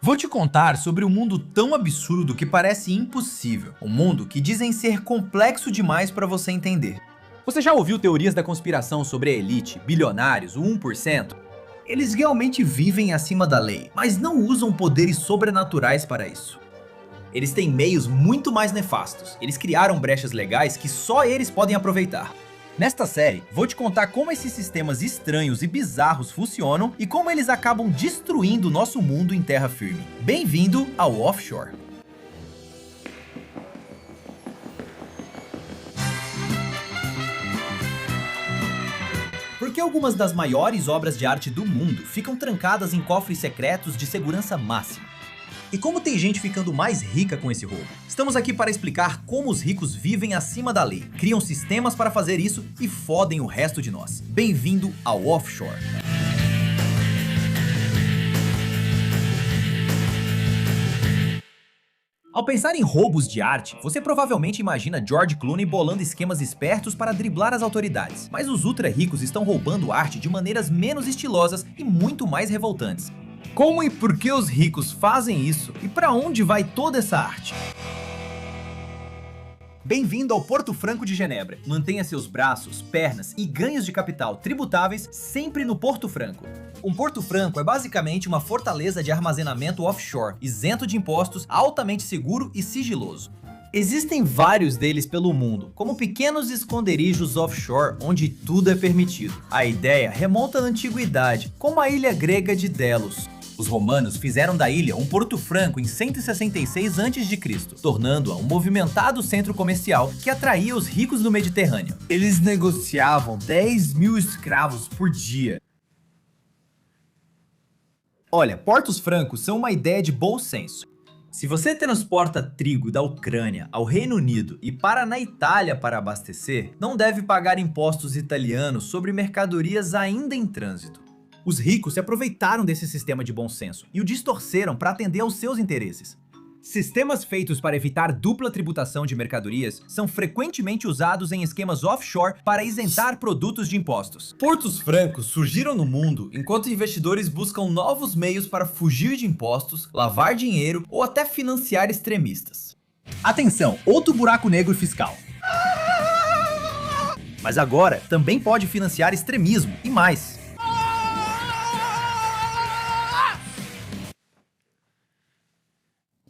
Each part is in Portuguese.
Vou te contar sobre um mundo tão absurdo que parece impossível. Um mundo que dizem ser complexo demais para você entender. Você já ouviu teorias da conspiração sobre a elite, bilionários, o 1%? Eles realmente vivem acima da lei, mas não usam poderes sobrenaturais para isso. Eles têm meios muito mais nefastos. Eles criaram brechas legais que só eles podem aproveitar. Nesta série, vou te contar como esses sistemas estranhos e bizarros funcionam e como eles acabam destruindo nosso mundo em terra firme. Bem-vindo ao Offshore. Por que algumas das maiores obras de arte do mundo ficam trancadas em cofres secretos de segurança máxima? E como tem gente ficando mais rica com esse roubo? Estamos aqui para explicar como os ricos vivem acima da lei, criam sistemas para fazer isso e fodem o resto de nós. Bem-vindo ao Offshore. Ao pensar em roubos de arte, você provavelmente imagina George Clooney bolando esquemas espertos para driblar as autoridades. Mas os ultra ricos estão roubando arte de maneiras menos estilosas e muito mais revoltantes. Como e por que os ricos fazem isso? E para onde vai toda essa arte? Bem-vindo ao Porto Franco de Genebra. Mantenha seus braços, pernas e ganhos de capital tributáveis sempre no Porto Franco. Um Porto Franco é basicamente uma fortaleza de armazenamento offshore, isento de impostos, altamente seguro e sigiloso. Existem vários deles pelo mundo, como pequenos esconderijos offshore onde tudo é permitido. A ideia remonta à antiguidade, como a ilha grega de Delos. Os romanos fizeram da ilha um Porto Franco em 166 a.C., tornando-a um movimentado centro comercial que atraía os ricos do Mediterrâneo. Eles negociavam 10.000 escravos por dia. Olha, portos francos são uma ideia de bom senso. Se você transporta trigo da Ucrânia ao Reino Unido e para na Itália para abastecer, não deve pagar impostos italianos sobre mercadorias ainda em trânsito. Os ricos se aproveitaram desse sistema de bom senso e o distorceram para atender aos seus interesses. Sistemas feitos para evitar dupla tributação de mercadorias são frequentemente usados em esquemas offshore para isentar produtos de impostos. Portos francos surgiram no mundo enquanto investidores buscam novos meios para fugir de impostos, lavar dinheiro ou até financiar extremistas. Atenção, outro buraco negro fiscal. Mas agora também pode financiar extremismo e mais.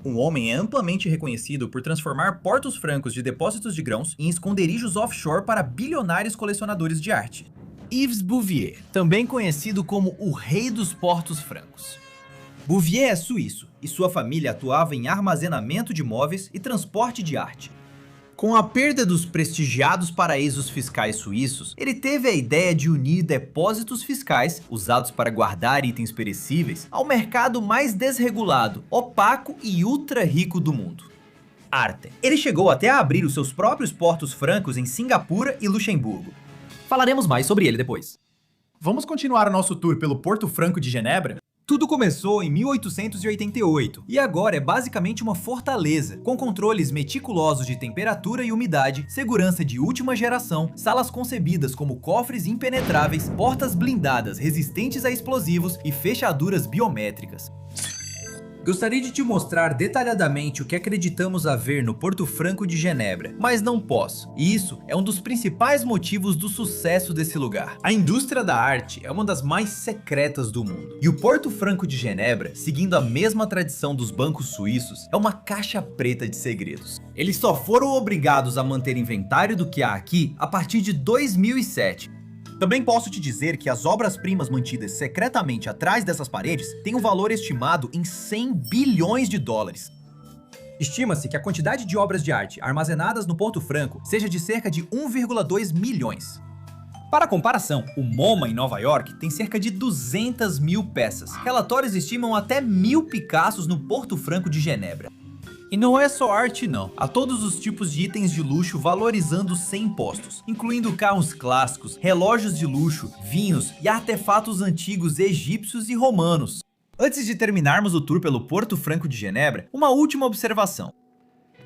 Um homem é amplamente reconhecido por transformar portos francos de depósitos de grãos em esconderijos offshore para bilionários colecionadores de arte. Yves Bouvier, também conhecido como o rei dos portos francos. Bouvier é suíço e sua família atuava em armazenamento de móveis e transporte de arte. Com a perda dos prestigiados paraísos fiscais suíços, ele teve a ideia de unir depósitos fiscais, usados para guardar itens perecíveis, ao mercado mais desregulado, opaco e ultra rico do mundo: arte. Ele chegou até a abrir os seus próprios portos francos em Singapura e Luxemburgo. Falaremos mais sobre ele depois. Vamos continuar o nosso tour pelo Porto Franco de Genebra? Tudo começou em 1888 e agora é basicamente uma fortaleza, com controles meticulosos de temperatura e umidade, segurança de última geração, salas concebidas como cofres impenetráveis, portas blindadas resistentes a explosivos e fechaduras biométricas. Gostaria de te mostrar detalhadamente o que acreditamos haver no Porto Franco de Genebra, mas não posso, e isso é um dos principais motivos do sucesso desse lugar. A indústria da arte é uma das mais secretas do mundo, e o Porto Franco de Genebra, seguindo a mesma tradição dos bancos suíços, é uma caixa preta de segredos. Eles só foram obrigados a manter inventário do que há aqui a partir de 2007. Também posso te dizer que as obras-primas mantidas secretamente atrás dessas paredes têm um valor estimado em 100 bilhões de dólares. Estima-se que a quantidade de obras de arte armazenadas no Porto Franco seja de cerca de 1,2 milhões. Para comparação, o MoMA em Nova York tem cerca de 200 mil peças. Relatórios estimam até 1.000 Picassos no Porto Franco de Genebra. E não é só arte não, há todos os tipos de itens de luxo valorizando sem impostos, incluindo carros clássicos, relógios de luxo, vinhos e artefatos antigos egípcios e romanos. Antes de terminarmos o tour pelo Porto Franco de Genebra, uma última observação.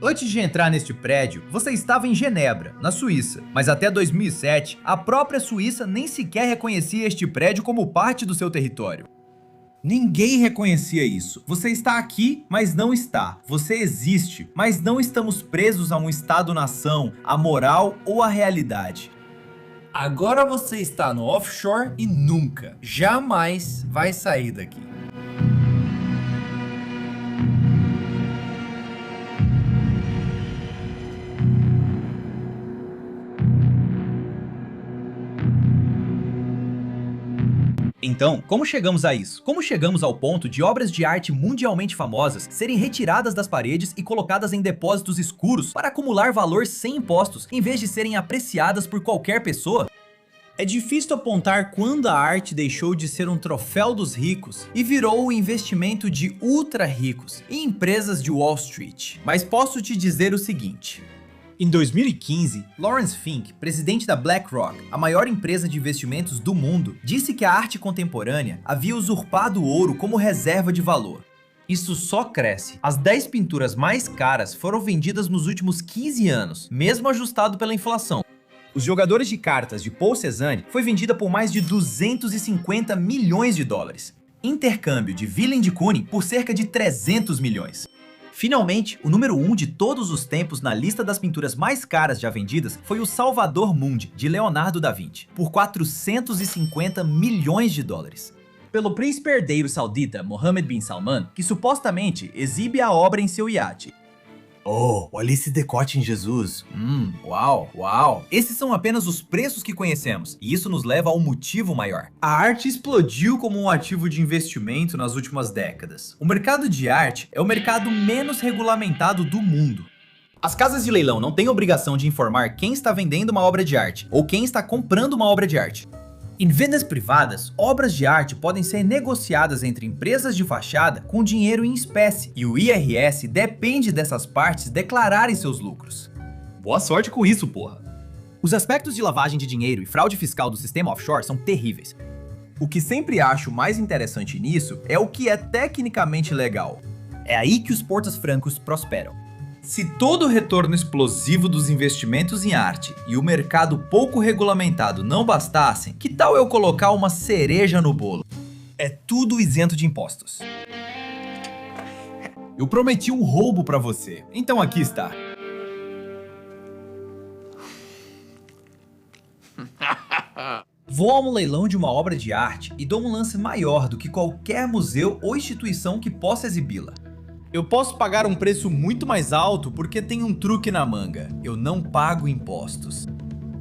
Antes de entrar neste prédio, você estava em Genebra, na Suíça, mas até 2007, a própria Suíça nem sequer reconhecia este prédio como parte do seu território. Ninguém reconhecia isso. Você está aqui, mas não está. Você existe, mas não estamos presos a um Estado-nação, a moral ou a realidade. Agora você está no offshore e nunca, jamais vai sair daqui. Então, como chegamos a isso? Como chegamos ao ponto de obras de arte mundialmente famosas serem retiradas das paredes e colocadas em depósitos escuros para acumular valor sem impostos, em vez de serem apreciadas por qualquer pessoa? É difícil apontar quando a arte deixou de ser um troféu dos ricos e virou um investimento de ultra ricos em empresas de Wall Street. Mas posso te dizer o seguinte. Em 2015, Lawrence Fink, presidente da BlackRock, a maior empresa de investimentos do mundo, disse que a arte contemporânea havia usurpado o ouro como reserva de valor. Isso só cresce. As 10 pinturas mais caras foram vendidas nos últimos 15 anos, mesmo ajustado pela inflação. Os Jogadores de Cartas de Paul Cézanne foi vendida por mais de 250 milhões de dólares. Intercâmbio de Willem de Kooning por cerca de 300 milhões. Finalmente, o número 1 de todos os tempos na lista das pinturas mais caras já vendidas foi o Salvador Mundi, de Leonardo da Vinci, por 450 milhões de dólares. Pelo príncipe herdeiro saudita Mohammed bin Salman, que supostamente exibe a obra em seu iate. Oh, olha esse decote em Jesus. Uau. Esses são apenas os preços que conhecemos, e isso nos leva a um motivo maior. A arte explodiu como um ativo de investimento nas últimas décadas. O mercado de arte é o mercado menos regulamentado do mundo. As casas de leilão não têm obrigação de informar quem está vendendo uma obra de arte, ou quem está comprando uma obra de arte. Em vendas privadas, obras de arte podem ser negociadas entre empresas de fachada com dinheiro em espécie, e o IRS depende dessas partes declararem seus lucros. Boa sorte com isso, porra! Os aspectos de lavagem de dinheiro e fraude fiscal do sistema offshore são terríveis. O que sempre acho mais interessante nisso é o que é tecnicamente legal. É aí que os portos francos prosperam. Se todo o retorno explosivo dos investimentos em arte e o mercado pouco regulamentado não bastassem, que tal eu colocar uma cereja no bolo? É tudo isento de impostos. Eu prometi um roubo pra você, então aqui está. Vou a um leilão de uma obra de arte e dou um lance maior do que qualquer museu ou instituição que possa exibi-la. Eu posso pagar um preço muito mais alto porque tem um truque na manga. Eu não pago impostos.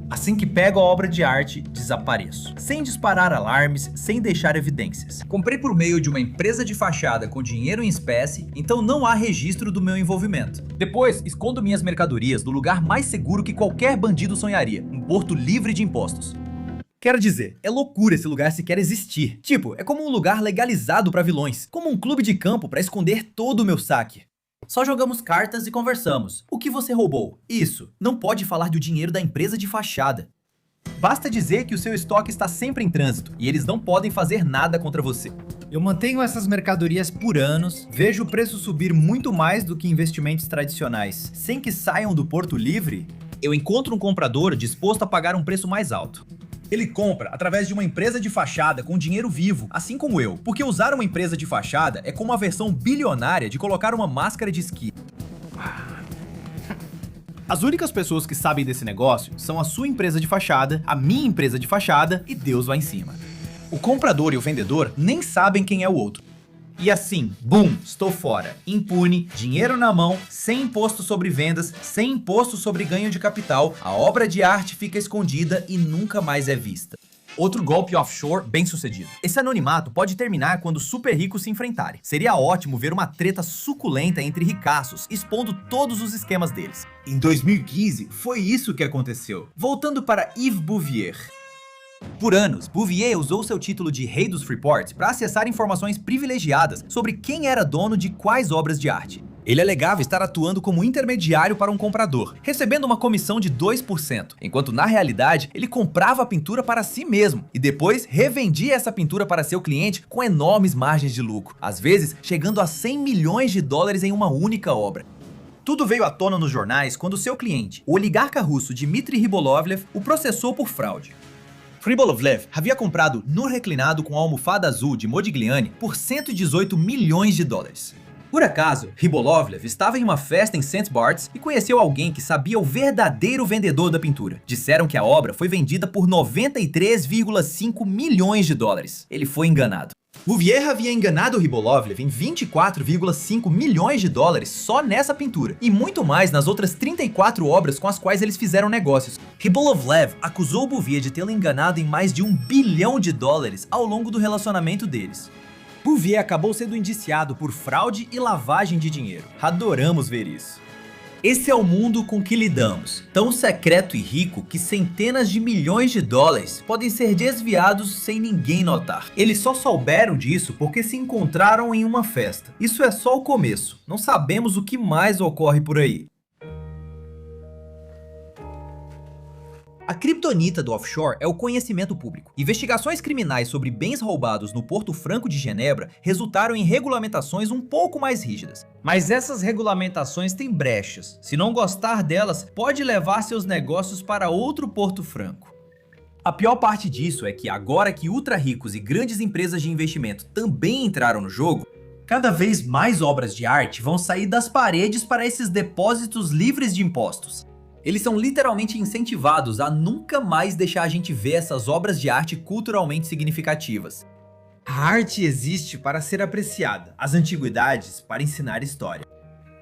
Assim que pego a obra de arte, desapareço. Sem disparar alarmes, sem deixar evidências. Comprei por meio de uma empresa de fachada com dinheiro em espécie, então não há registro do meu envolvimento. Depois, escondo minhas mercadorias no lugar mais seguro que qualquer bandido sonharia, um porto livre de impostos. Quero dizer, é loucura esse lugar sequer existir. Tipo, é como um lugar legalizado pra vilões, como um clube de campo pra esconder todo o meu saque. Só jogamos cartas e conversamos. O que você roubou? Isso. Não pode falar do dinheiro da empresa de fachada. Basta dizer que o seu estoque está sempre em trânsito e eles não podem fazer nada contra você. Eu mantenho essas mercadorias por anos, vejo o preço subir muito mais do que investimentos tradicionais. Sem que saiam do porto livre, eu encontro um comprador disposto a pagar um preço mais alto. Ele compra através de uma empresa de fachada com dinheiro vivo, assim como eu, porque usar uma empresa de fachada é como a versão bilionária de colocar uma máscara de esqui. As únicas pessoas que sabem desse negócio são a sua empresa de fachada, a minha empresa de fachada e Deus lá em cima. O comprador e o vendedor nem sabem quem é o outro. E assim, bum, estou fora, impune, dinheiro na mão, sem imposto sobre vendas, sem imposto sobre ganho de capital, a obra de arte fica escondida e nunca mais é vista. Outro golpe offshore bem sucedido. Esse anonimato pode terminar quando super ricos se enfrentarem. Seria ótimo ver uma treta suculenta entre ricaços, expondo todos os esquemas deles. Em 2015, foi isso que aconteceu. Voltando para Yves Bouvier. Por anos, Bouvier usou seu título de Rei dos Freeports para acessar informações privilegiadas sobre quem era dono de quais obras de arte. Ele alegava estar atuando como intermediário para um comprador, recebendo uma comissão de 2%, enquanto na realidade ele comprava a pintura para si mesmo e depois revendia essa pintura para seu cliente com enormes margens de lucro, às vezes chegando a 100 milhões de dólares em uma única obra. Tudo veio à tona nos jornais quando seu cliente, o oligarca russo Dmitry Rybolovlev, o processou por fraude. Rybolovlev havia comprado no reclinado com a almofada azul de Modigliani por 118 milhões de dólares. Por acaso, Rybolovlev estava em uma festa em St. Bart's e conheceu alguém que sabia o verdadeiro vendedor da pintura. Disseram que a obra foi vendida por 93,5 milhões de dólares. Ele foi enganado. Bouvier havia enganado Rybolovlev em 24,5 milhões de dólares só nessa pintura, e muito mais nas outras 34 obras com as quais eles fizeram negócios. Rybolovlev acusou Bouvier de tê-lo enganado em mais de $1 bilhão ao longo do relacionamento deles. Bouvier acabou sendo indiciado por fraude e lavagem de dinheiro. Adoramos ver isso. Esse é o mundo com que lidamos, tão secreto e rico que centenas de milhões de dólares podem ser desviados sem ninguém notar. Eles só souberam disso porque se encontraram em uma festa. Isso é só o começo, não sabemos o que mais ocorre por aí. A criptonita do offshore é o conhecimento público. Investigações criminais sobre bens roubados no Porto Franco de Genebra resultaram em regulamentações um pouco mais rígidas. Mas essas regulamentações têm brechas. Se não gostar delas, pode levar seus negócios para outro Porto Franco. A pior parte disso é que agora que ultra ricos e grandes empresas de investimento também entraram no jogo, cada vez mais obras de arte vão sair das paredes para esses depósitos livres de impostos. Eles são literalmente incentivados a nunca mais deixar a gente ver essas obras de arte culturalmente significativas. A arte existe para ser apreciada, as antiguidades para ensinar história.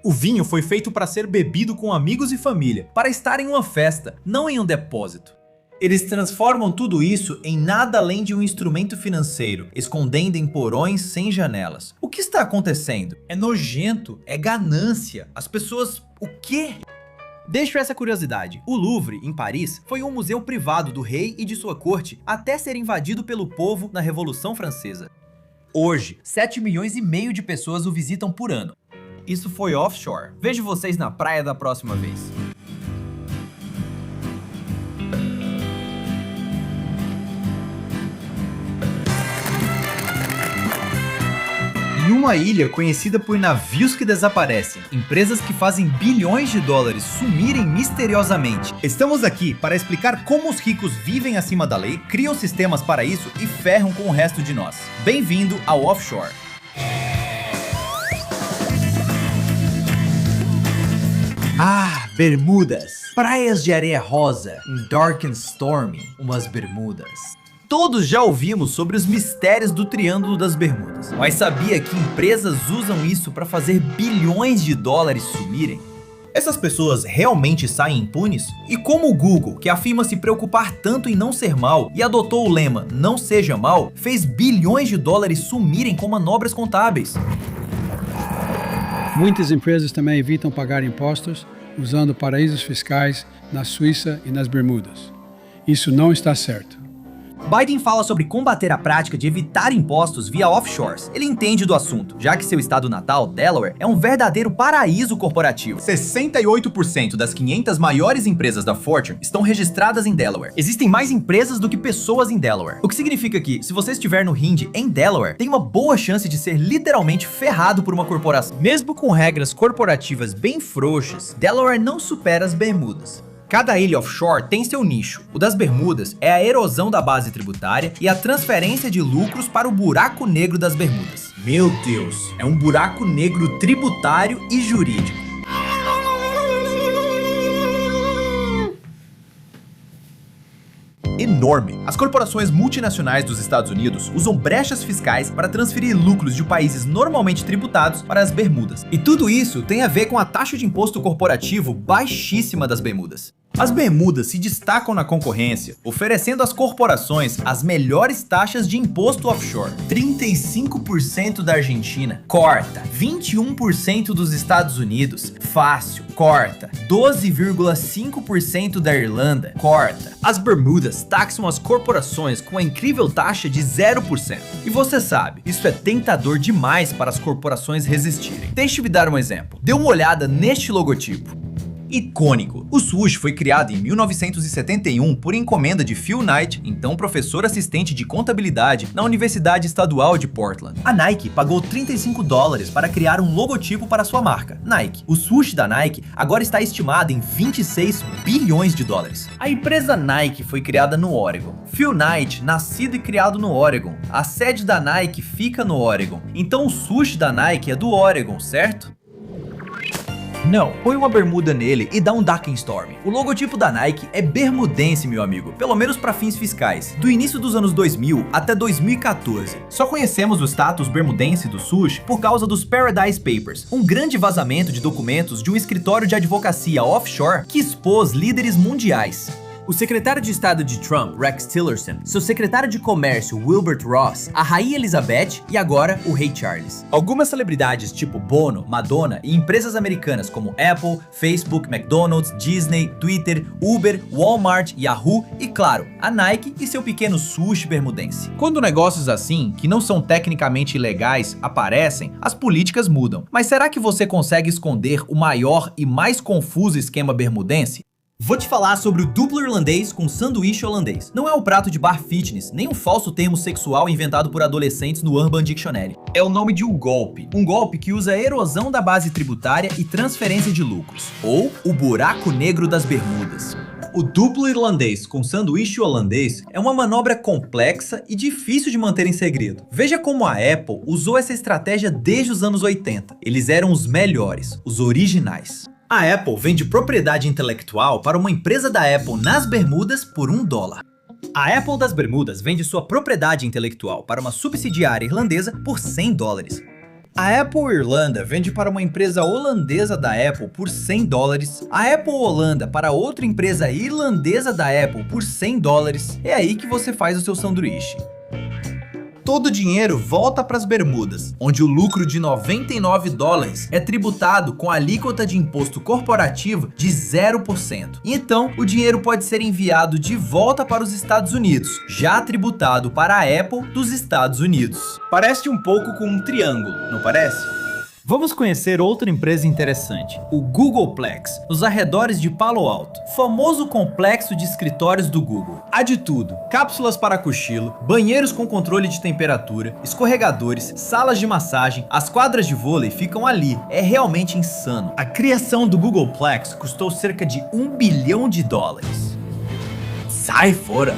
O vinho foi feito para ser bebido com amigos e família, para estar em uma festa, não em um depósito. Eles transformam tudo isso em nada além de um instrumento financeiro, escondendo em porões sem janelas. O que está acontecendo? É nojento, é ganância. As pessoas... o quê? Deixo essa curiosidade. O Louvre, em Paris, foi um museu privado do rei e de sua corte até ser invadido pelo povo na Revolução Francesa. Hoje, 7,5 milhões de pessoas o visitam por ano. Isso foi offshore. Vejo vocês na praia da próxima vez. Em uma ilha conhecida por navios que desaparecem, empresas que fazem bilhões de dólares sumirem misteriosamente. Estamos aqui para explicar como os ricos vivem acima da lei, criam sistemas para isso e ferram com o resto de nós. Bem-vindo ao offshore. Ah, Bermudas. Praias de areia rosa, em dark and stormy, umas Bermudas. Todos já ouvimos sobre os mistérios do Triângulo das Bermudas, mas sabia que empresas usam isso para fazer bilhões de dólares sumirem? Essas pessoas realmente saem impunes? E como o Google, que afirma se preocupar tanto em não ser mal e adotou o lema "não seja mal", fez bilhões de dólares sumirem com manobras contábeis? Muitas empresas também evitam pagar impostos usando paraísos fiscais na Suíça e nas Bermudas. Isso não está certo. Biden fala sobre combater a prática de evitar impostos via offshores. Ele entende do assunto, já que seu estado natal, Delaware, é um verdadeiro paraíso corporativo. 68% das 500 maiores empresas da Fortune estão registradas em Delaware. Existem mais empresas do que pessoas em Delaware. O que significa que, se você estiver no Hind em Delaware, tem uma boa chance de ser literalmente ferrado por uma corporação. Mesmo com regras corporativas bem frouxas, Delaware não supera as Bermudas. Cada ilha offshore tem seu nicho. O das Bermudas é a erosão da base tributária e a transferência de lucros para o buraco negro das Bermudas. Meu Deus, é um buraco negro tributário e jurídico. Enorme. As corporações multinacionais dos Estados Unidos usam brechas fiscais para transferir lucros de países normalmente tributados para as Bermudas. E tudo isso tem a ver com a taxa de imposto corporativo baixíssima das Bermudas. As Bermudas se destacam na concorrência, oferecendo às corporações as melhores taxas de imposto offshore. 35% da Argentina, corta. 21% dos Estados Unidos, fácil, corta. 12,5% da Irlanda, corta. As Bermudas taxam as corporações com a incrível taxa de 0%. E você sabe, isso é tentador demais para as corporações resistirem. Deixe-me dar um exemplo. Dê uma olhada neste logotipo. icônico. O sushi foi criado em 1971 por encomenda de Phil Knight, então professor assistente de contabilidade na Universidade Estadual de Portland. A Nike pagou $35 para criar um logotipo para sua marca, Nike. O sushi da Nike agora está estimado em 26 bilhões de dólares. A empresa Nike foi criada no Oregon. Phil Knight, nascido e criado no Oregon. A sede da Nike fica no Oregon. Então o sushi da Nike é do Oregon, certo? Não, põe uma bermuda nele e dá um Duck Storm. O logotipo da Nike é bermudense, meu amigo, pelo menos para fins fiscais, do início dos anos 2000 até 2014. Só conhecemos o status bermudense do sushi por causa dos Paradise Papers, um grande vazamento de documentos de um escritório de advocacia offshore que expôs líderes mundiais. O secretário de Estado de Trump, Rex Tillerson, seu secretário de Comércio, Wilbur Ross, a Rainha Elizabeth e agora o Rei Charles. Algumas celebridades tipo Bono, Madonna e empresas americanas como Apple, Facebook, McDonald's, Disney, Twitter, Uber, Walmart, Yahoo e, claro, a Nike e seu pequeno sushi bermudense. Quando negócios assim, que não são tecnicamente ilegais, aparecem, as políticas mudam. Mas será que você consegue esconder o maior e mais confuso esquema bermudense? Vou te falar sobre o duplo irlandês com sanduíche holandês. Não é um prato de bar fitness, nem um falso termo sexual inventado por adolescentes no Urban Dictionary. É o nome de um golpe que usa a erosão da base tributária e transferência de lucros, ou o buraco negro das Bermudas. O duplo irlandês com sanduíche holandês é uma manobra complexa e difícil de manter em segredo. Veja como a Apple usou essa estratégia desde os anos 80. Eles eram os melhores, os originais. A Apple vende propriedade intelectual para uma empresa da Apple nas Bermudas por $1. A Apple das Bermudas vende sua propriedade intelectual para uma subsidiária irlandesa por $100. A Apple Irlanda vende para uma empresa holandesa da Apple por $100. A Apple Holanda para outra empresa irlandesa da Apple por $100. É aí que você faz o seu sanduíche. Todo o dinheiro volta para as Bermudas, onde o lucro de $99 é tributado com alíquota de imposto corporativo de 0%. E então, o dinheiro pode ser enviado de volta para os Estados Unidos, já tributado para a Apple dos Estados Unidos. Parece um pouco com um triângulo, não parece? Vamos conhecer outra empresa interessante, o Googleplex, nos arredores de Palo Alto, famoso complexo de escritórios do Google. Há de tudo: cápsulas para cochilo, banheiros com controle de temperatura, escorregadores, salas de massagem, as quadras de vôlei ficam ali. É realmente insano. A criação do Googleplex custou cerca de $1 bilhão. Sai fora!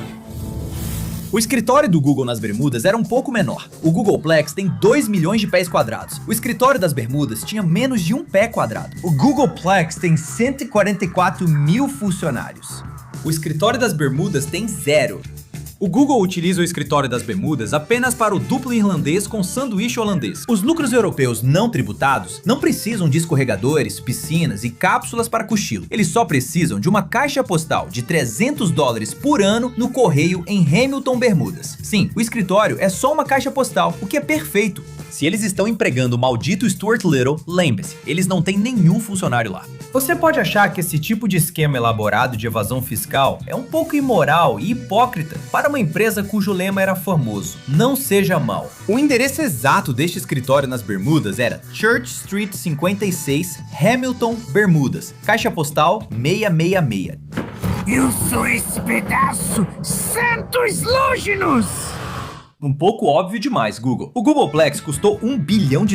O escritório do Google nas Bermudas era um pouco menor. O Googleplex tem 2 milhões de pés quadrados. O escritório das Bermudas tinha menos de 1 pé quadrado. O Googleplex tem 144 mil funcionários. O escritório das Bermudas tem 0. O Google utiliza o escritório das Bermudas apenas para o duplo irlandês com sanduíche holandês. Os lucros europeus não tributados não precisam de escorregadores, piscinas e cápsulas para cochilo. Eles só precisam de uma caixa postal de $300 por ano no correio em Hamilton, Bermudas. Sim, o escritório é só uma caixa postal, o que é perfeito. Se eles estão empregando o maldito Stuart Little, lembre-se, eles não têm nenhum funcionário lá. Você pode achar que esse tipo de esquema elaborado de evasão fiscal é um pouco imoral e hipócrita para uma empresa cujo lema era famoso: não seja mau. O endereço exato deste escritório nas Bermudas era Church Street 56, Hamilton, Bermudas, caixa postal 666. Eu sou esse pedaço, santos lóginos! Um pouco óbvio demais, Google. O Googleplex custou $1 bilhão.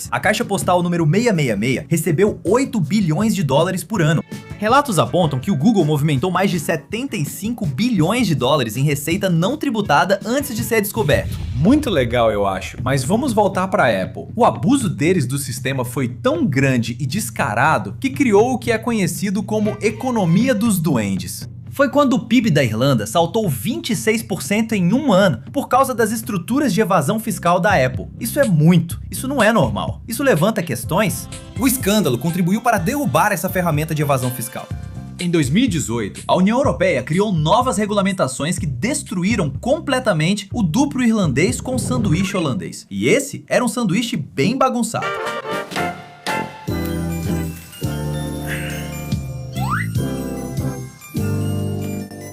A caixa postal número 666 recebeu $8 bilhões por ano. Relatos apontam que o Google movimentou mais de $75 bilhões em receita não tributada antes de ser descoberto. Muito legal, eu acho, mas vamos voltar para a Apple. O abuso deles do sistema foi tão grande e descarado que criou o que é conhecido como economia dos duendes. Foi quando o PIB da Irlanda saltou 26% em um ano por causa das estruturas de evasão fiscal da Apple. Isso é muito, isso não é normal. Isso levanta questões. O escândalo contribuiu para derrubar essa ferramenta de evasão fiscal. Em 2018, a União Europeia criou novas regulamentações que destruíram completamente o duplo irlandês com sanduíche holandês. E esse era um sanduíche bem bagunçado.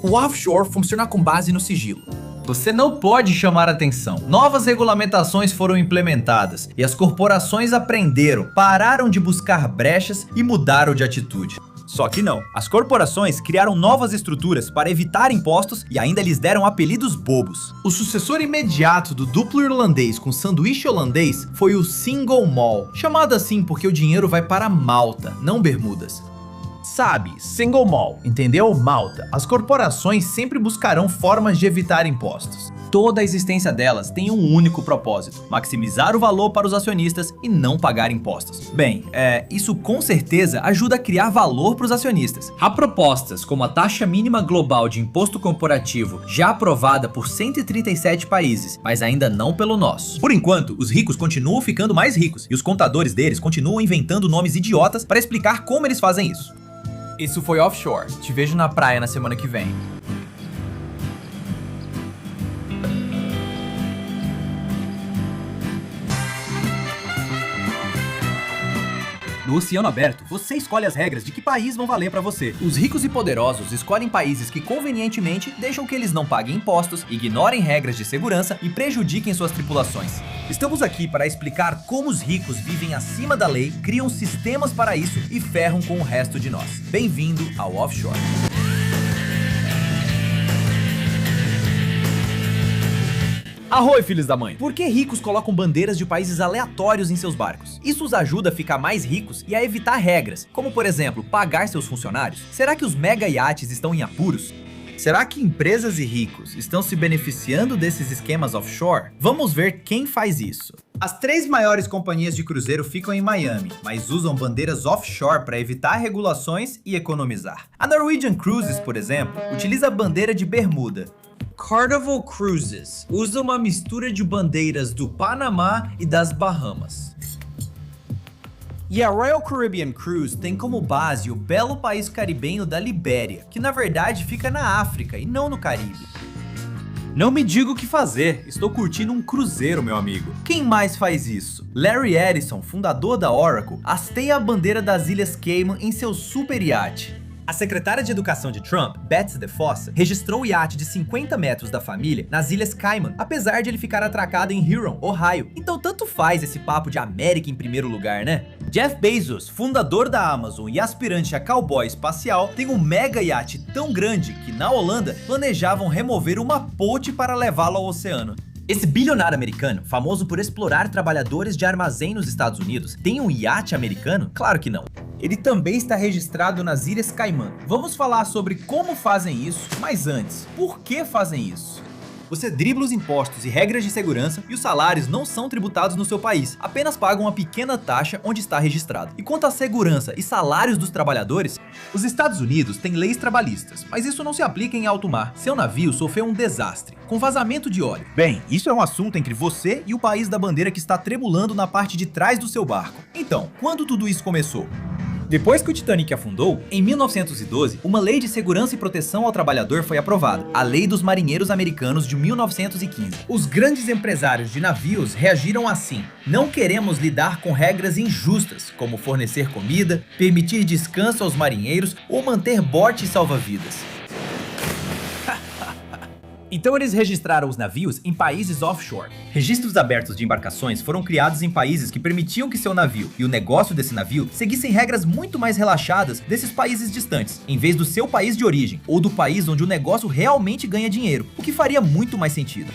O offshore funciona com base no sigilo. Você não pode chamar atenção. Novas regulamentações foram implementadas e as corporações aprenderam, pararam de buscar brechas e mudaram de atitude. Só que não. As corporações criaram novas estruturas para evitar impostos e ainda lhes deram apelidos bobos. O sucessor imediato do duplo irlandês com sanduíche holandês foi o Single Mall, chamado assim porque o dinheiro vai para Malta, não Bermudas. Sabe, Single Mall, entendeu? Malta. As corporações sempre buscarão formas de evitar impostos. Toda a existência delas tem um único propósito: maximizar o valor para os acionistas e não pagar impostos. Bem, isso com certeza ajuda a criar valor para os acionistas. Há propostas como a taxa mínima global de imposto corporativo, já aprovada por 137 países, mas ainda não pelo nosso. Por enquanto, os ricos continuam ficando mais ricos e os contadores deles continuam inventando nomes idiotas para explicar como eles fazem isso. Isso foi Offshore. Te vejo na praia na semana que vem. No Oceano Aberto, você escolhe as regras de que país vão valer para você. Os ricos e poderosos escolhem países que convenientemente deixam que eles não paguem impostos, ignorem regras de segurança e prejudiquem suas tripulações. Estamos aqui para explicar como os ricos vivem acima da lei, criam sistemas para isso e ferram com o resto de nós. Bem-vindo ao Offshore. Arroi, filhos da mãe! Por que ricos colocam bandeiras de países aleatórios em seus barcos? Isso os ajuda a ficar mais ricos e a evitar regras, como por exemplo, pagar seus funcionários? Será que os mega iates estão em apuros? Será que empresas e ricos estão se beneficiando desses esquemas offshore? Vamos ver quem faz isso. As 3 maiores companhias de cruzeiro ficam em Miami, mas usam bandeiras offshore para evitar regulações e economizar. A Norwegian Cruises, por exemplo, utiliza a bandeira de Bermuda. Carnival Cruises usa uma mistura de bandeiras do Panamá e das Bahamas. E a Royal Caribbean Cruise tem como base o belo país caribenho da Libéria, que na verdade fica na África e não no Caribe. Não me diga o que fazer, estou curtindo um cruzeiro, meu amigo. Quem mais faz isso? Larry Ellison, fundador da Oracle, hasteia a bandeira das Ilhas Cayman em seu super iate. A secretária de Educação de Trump, Betsy DeFossa, registrou o iate de 50 metros da família nas Ilhas Cayman, apesar de ele ficar atracado em Huron, Ohio. Então tanto faz esse papo de América em primeiro lugar, né? Jeff Bezos, fundador da Amazon e aspirante a cowboy espacial, tem um mega iate tão grande que na Holanda planejavam remover uma ponte para levá-lo ao oceano. Esse bilionário americano, famoso por explorar trabalhadores de armazém nos Estados Unidos, tem um iate americano? Claro que não. Ele também está registrado nas Ilhas Caimã. Vamos falar sobre como fazem isso, mas antes, por que fazem isso? Você dribla os impostos e regras de segurança e os salários não são tributados no seu país, apenas pagam uma pequena taxa onde está registrado. E quanto à segurança e salários dos trabalhadores, os Estados Unidos têm leis trabalhistas, mas isso não se aplica em alto mar. Seu navio sofreu um desastre, com vazamento de óleo. Bem, isso é um assunto entre você e o país da bandeira que está tremulando na parte de trás do seu barco. Então, quando tudo isso começou? Depois que o Titanic afundou, em 1912, uma lei de segurança e proteção ao trabalhador foi aprovada, a Lei dos Marinheiros Americanos de 1915. Os grandes empresários de navios reagiram assim: não queremos lidar com regras injustas, como fornecer comida, permitir descanso aos marinheiros ou manter botes salva-vidas. Então eles registraram os navios em países offshore. Registros abertos de embarcações foram criados em países que permitiam que seu navio e o negócio desse navio seguissem regras muito mais relaxadas desses países distantes, em vez do seu país de origem, ou do país onde o negócio realmente ganha dinheiro, o que faria muito mais sentido.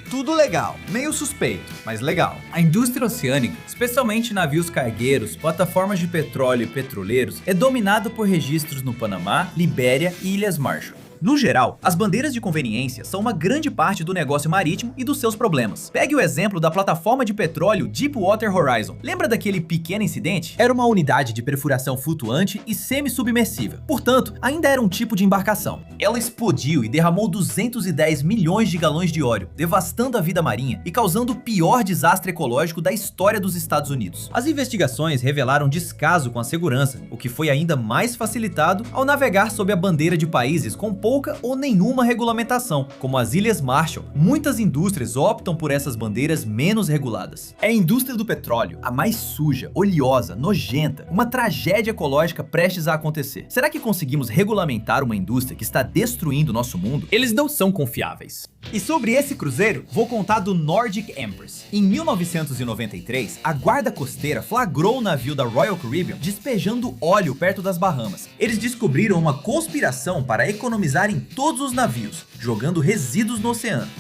Tudo legal, meio suspeito, mas legal. A indústria oceânica, especialmente navios cargueiros, plataformas de petróleo e petroleiros, é dominada por registros no Panamá, Libéria e Ilhas Marshall. No geral, as bandeiras de conveniência são uma grande parte do negócio marítimo e dos seus problemas. Pegue o exemplo da plataforma de petróleo Deepwater Horizon. Lembra daquele pequeno incidente? Era uma unidade de perfuração flutuante e semi-submersível. Portanto, ainda era um tipo de embarcação. Ela explodiu e derramou 210 milhões de galões de óleo, devastando a vida marinha e causando o pior desastre ecológico da história dos Estados Unidos. As investigações revelaram descaso com a segurança, o que foi ainda mais facilitado ao navegar sob a bandeira de países com pouca ou nenhuma regulamentação, como as Ilhas Marshall. Muitas indústrias optam por essas bandeiras menos reguladas. É a indústria do petróleo, a mais suja, oleosa, nojenta, uma tragédia ecológica prestes a acontecer. Será que conseguimos regulamentar uma indústria que está destruindo nosso mundo? Eles não são confiáveis. E sobre esse cruzeiro, vou contar do Nordic Empress. Em 1993, a guarda costeira flagrou o navio da Royal Caribbean despejando óleo perto das Bahamas. Eles descobriram uma conspiração para economizar em todos os navios, jogando resíduos no oceano.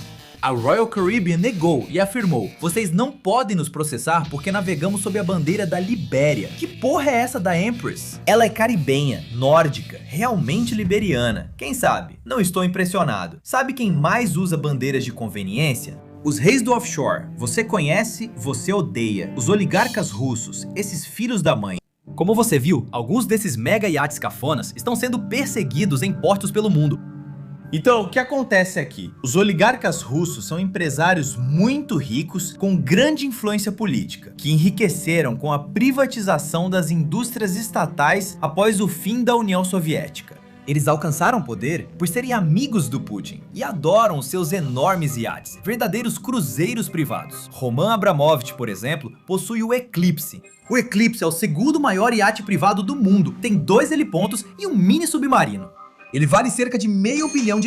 A Royal Caribbean negou e afirmou: vocês não podem nos processar porque navegamos sob a bandeira da Libéria. Que porra é essa da Empress? Ela é caribenha, nórdica, realmente liberiana. Quem sabe? Não estou impressionado. Sabe quem mais usa bandeiras de conveniência? Os reis do offshore. Você conhece, você odeia. Os oligarcas russos, esses filhos da mãe. Como você viu, alguns desses mega iates cafonas estão sendo perseguidos em portos pelo mundo. Então, o que acontece aqui? Os oligarcas russos são empresários muito ricos com grande influência política, que enriqueceram com a privatização das indústrias estatais após o fim da União Soviética. Eles alcançaram poder por serem amigos do Putin e adoram os seus enormes iates, verdadeiros cruzeiros privados. Roman Abramovich, por exemplo, possui o Eclipse. O Eclipse é o segundo maior iate privado do mundo, tem 2 helipontos e um mini submarino. Ele vale cerca de $500 milhão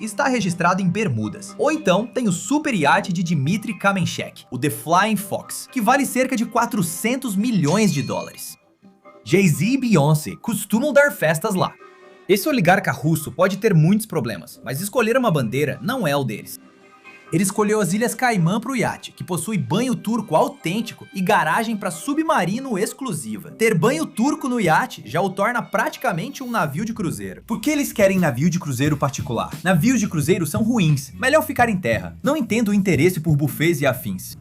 e está registrado em Bermudas. Ou então tem o super iate de Dmitry Kamenchek, o The Flying Fox, que vale cerca de $400 milhões. Jay-Z e Beyoncé costumam dar festas lá. Esse oligarca russo pode ter muitos problemas, mas escolher uma bandeira não é o deles. Ele escolheu as Ilhas Caimã para o iate, que possui banho turco autêntico e garagem para submarino exclusiva. Ter banho turco no iate já o torna praticamente um navio de cruzeiro. Por que eles querem navio de cruzeiro particular? Navios de cruzeiro são ruins, melhor ficar em terra. Não entendo o interesse por buffets e afins.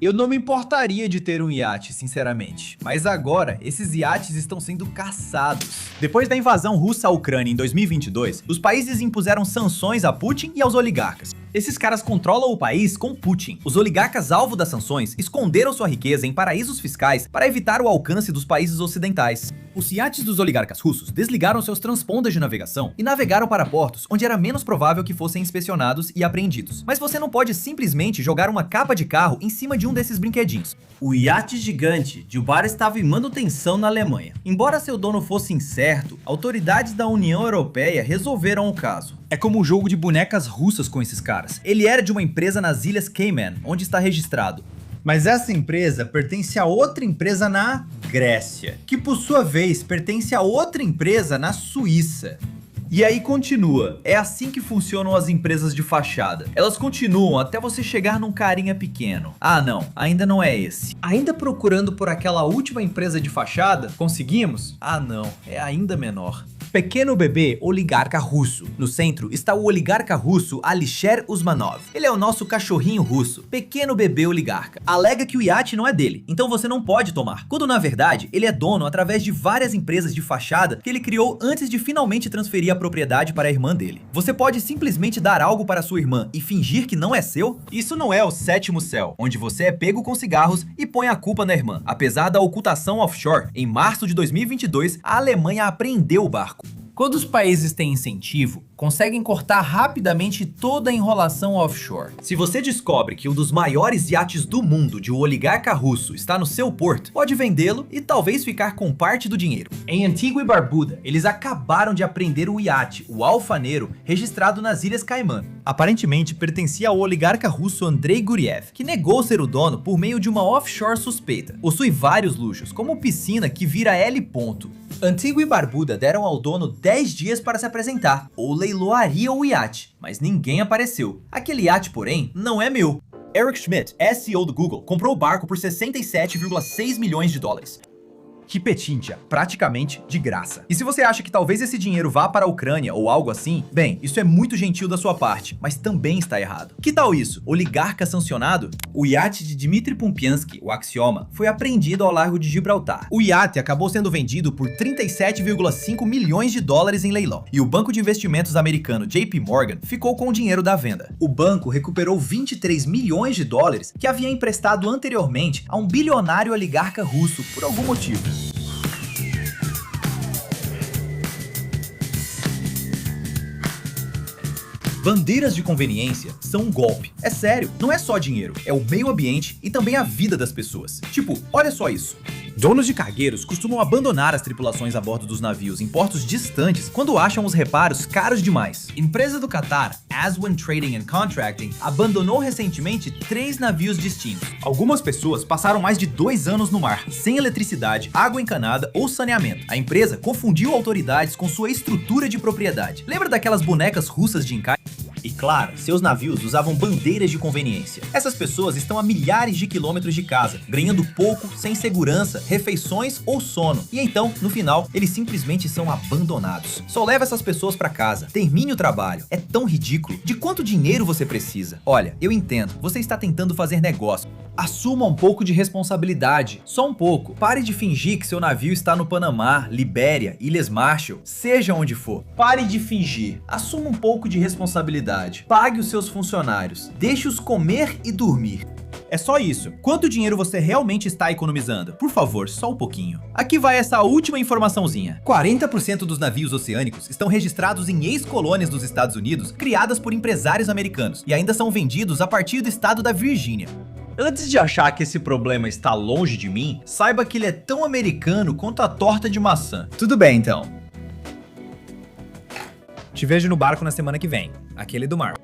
Eu não me importaria de ter um iate, sinceramente. Mas agora, esses iates estão sendo caçados. Depois da invasão russa à Ucrânia em 2022, os países impuseram sanções a Putin e aos oligarcas. Esses caras controlam o país com Putin. Os oligarcas alvo das sanções esconderam sua riqueza em paraísos fiscais para evitar o alcance dos países ocidentais. Os iates dos oligarcas russos desligaram seus transponders de navegação e navegaram para portos onde era menos provável que fossem inspecionados e apreendidos. Mas você não pode simplesmente jogar uma capa de carro em cima de um desses brinquedinhos. O iate gigante de Ubar estava em manutenção na Alemanha. Embora seu dono fosse incerto, autoridades da União Europeia resolveram o caso. É como um jogo de bonecas russas com esses caras. Ele era de uma empresa nas Ilhas Cayman, onde está registrado. Mas essa empresa pertence a outra empresa na Grécia, que por sua vez pertence a outra empresa na Suíça. E aí continua. É assim que funcionam as empresas de fachada. Elas continuam até você chegar num carinha pequeno. Ah não, ainda não é esse. Ainda procurando por aquela última empresa de fachada? Conseguimos? Ah não, é ainda menor. Pequeno bebê oligarca russo. No centro está o oligarca russo Alisher Usmanov. Ele é o nosso cachorrinho russo, pequeno bebê oligarca. Alega que o iate não é dele, então você não pode tomar. Quando na verdade ele é dono através de várias empresas de fachada que ele criou antes de finalmente transferir a propriedade para a irmã dele. Você pode simplesmente dar algo para sua irmã e fingir que não é seu? Isso não é o sétimo céu, onde você é pego com cigarros e põe a culpa na irmã. Apesar da ocultação offshore, em março de 2022, a Alemanha apreendeu o barco. Quando os países têm incentivo, conseguem cortar rapidamente toda a enrolação offshore. Se você descobre que um dos maiores iates do mundo de um oligarca russo está no seu porto, pode vendê-lo e talvez ficar com parte do dinheiro. Em Antigua e Barbuda, eles acabaram de apreender o iate, o Alfaneiro, registrado nas Ilhas Caimã. Aparentemente pertencia ao oligarca russo Andrei Guriev, que negou ser o dono por meio de uma offshore suspeita. Possui vários luxos, como piscina que vira L ponto. Antigua e Barbuda deram ao dono 10 dias para se apresentar, ou leiloaria o iate, mas ninguém apareceu. Aquele iate, porém, não é meu. Eric Schmidt, SEO do Google, comprou o barco por $67,6 milhões. Que petintia, praticamente de graça. E se você acha que talvez esse dinheiro vá para a Ucrânia ou algo assim, bem, isso é muito gentil da sua parte, mas também está errado. Que tal isso? Oligarca sancionado? O iate de Dmitry Pumpiansky, o Axioma, foi apreendido ao largo de Gibraltar. O iate acabou sendo vendido por $37,5 milhões em leilão, e o banco de investimentos americano JP Morgan ficou com o dinheiro da venda. O banco recuperou $23 milhões que havia emprestado anteriormente a um bilionário oligarca russo por algum motivo. Bandeiras de conveniência são um golpe. É sério, não é só dinheiro, é o meio ambiente e também a vida das pessoas. Tipo, olha só isso. Donos de cargueiros costumam abandonar as tripulações a bordo dos navios em portos distantes quando acham os reparos caros demais. Empresa do Catar, Aswan Trading and Contracting, abandonou recentemente 3 navios distintos. Algumas pessoas passaram mais de 2 anos no mar, sem eletricidade, água encanada ou saneamento. A empresa confundiu autoridades com sua estrutura de propriedade. Lembra daquelas bonecas russas de encaixe? E claro, seus navios usavam bandeiras de conveniência. Essas pessoas estão a milhares de quilômetros de casa, ganhando pouco, sem segurança, refeições ou sono. E então, no final, eles simplesmente são abandonados. Só leva essas pessoas pra casa. Termine o trabalho. É tão ridículo. De quanto dinheiro você precisa? Olha, eu entendo. Você está tentando fazer negócio. Assuma um pouco de responsabilidade, só um pouco. Pare de fingir que seu navio está no Panamá, Libéria, Ilhas Marshall, seja onde for. Pare de fingir, assuma um pouco de responsabilidade. Pague os seus funcionários, deixe-os comer e dormir. É só isso. Quanto dinheiro você realmente está economizando? Por favor, só um pouquinho. Aqui vai essa última informaçãozinha. 40% dos navios oceânicos estão registrados em ex-colônias dos Estados Unidos, criadas por empresários americanos, e ainda são vendidos a partir do estado da Virgínia. Antes de achar que esse problema está longe de mim, saiba que ele é tão americano quanto a torta de maçã. Tudo bem, então. Te vejo no barco na semana que vem, aquele do mar.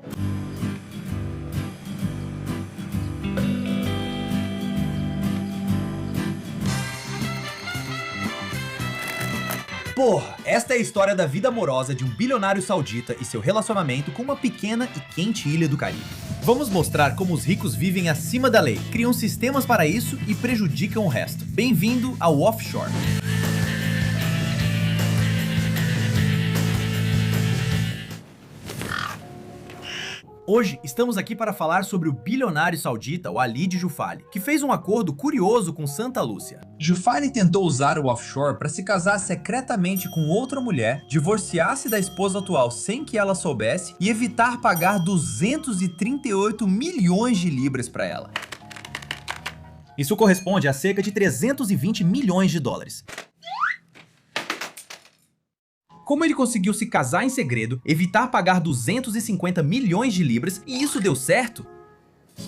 Porra, esta é a história da vida amorosa de um bilionário saudita e seu relacionamento com uma pequena e quente ilha do Caribe. Vamos mostrar como os ricos vivem acima da lei, criam sistemas para isso e prejudicam o resto. Bem-vindo ao offshore. Hoje estamos aqui para falar sobre o bilionário saudita Walid Jufali, que fez um acordo curioso com Santa Lúcia. Jufali tentou usar o offshore para se casar secretamente com outra mulher, divorciar-se da esposa atual sem que ela soubesse e evitar pagar 238 milhões de libras para ela. Isso corresponde a cerca de 320 milhões de dólares. Como ele conseguiu se casar em segredo, evitar pagar 250 milhões de libras e isso deu certo?